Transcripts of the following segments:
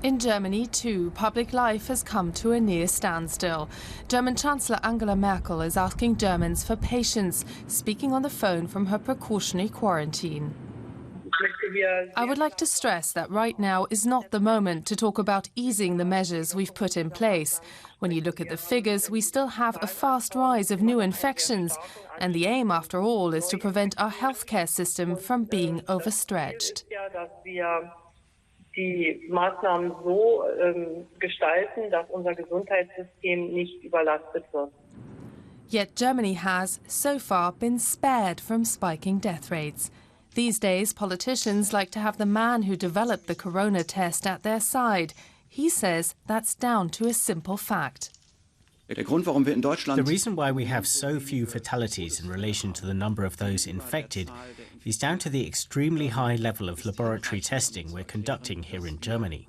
In Germany, too, public life has come to a near standstill. German Chancellor Angela Merkel is asking Germans for patience, speaking on the phone from her precautionary quarantine. I would like to stress that right now is not the moment to talk about easing the measures we've put in place. When you look at the figures, we still have a fast rise of new infections. And the aim, after all, is to prevent our healthcare system from being overstretched. Die Maßnahmen so gestalten, dass unser Gesundheitssystem nicht überlastet wird. Yet Germany has, so far, been spared from spiking death rates. These days, politicians like to have the man who developed the corona test at their side. He says that's down to a simple fact. The reason why we have so few fatalities in relation to the number of those infected is down to the extremely high level of laboratory testing we're conducting here in Germany.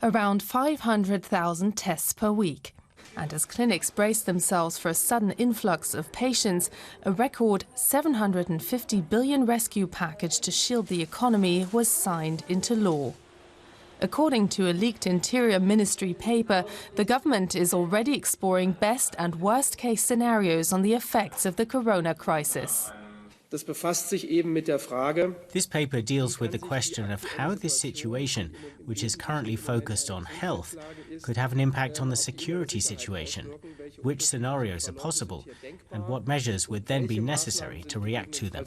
Around 500,000 tests per week. And as clinics brace themselves for a sudden influx of patients, a record 750 billion rescue package to shield the economy was signed into law. According to a leaked Interior Ministry paper, the government is already exploring best and worst-case scenarios on the effects of the corona crisis. This paper deals with the question of how this situation, which is currently focused on health, could have an impact on the security situation, which scenarios are possible, and what measures would then be necessary to react to them.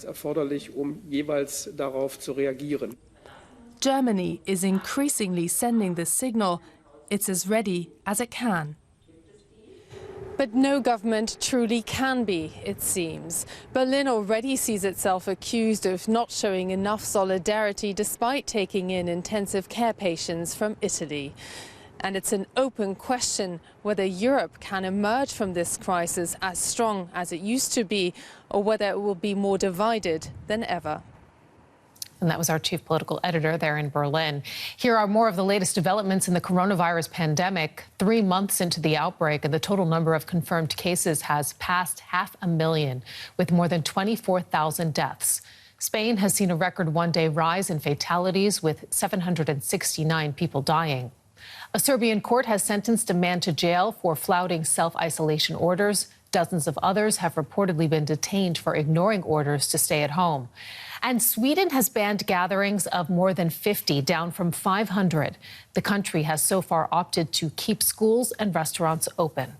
Germany is increasingly sending the signal it's as ready as it can. But no government truly can be, it seems. Berlin already sees itself accused of not showing enough solidarity despite taking in intensive care patients from Italy. And it's an open question whether Europe can emerge from this crisis as strong as it used to be, or whether it will be more divided than ever. And that was our chief political editor there in Berlin. Here are more of the latest developments in the coronavirus pandemic. 3 months into the outbreak, and the total number of confirmed cases has passed 500,000, with more than 24,000 deaths. Spain has seen a record one-day rise in fatalities, with 769 people dying. A Serbian court has sentenced a man to jail for flouting self-isolation orders. Dozens of others have reportedly been detained for ignoring orders to stay at home. And Sweden has banned gatherings of more than 50, down from 500. The country has so far opted to keep schools and restaurants open.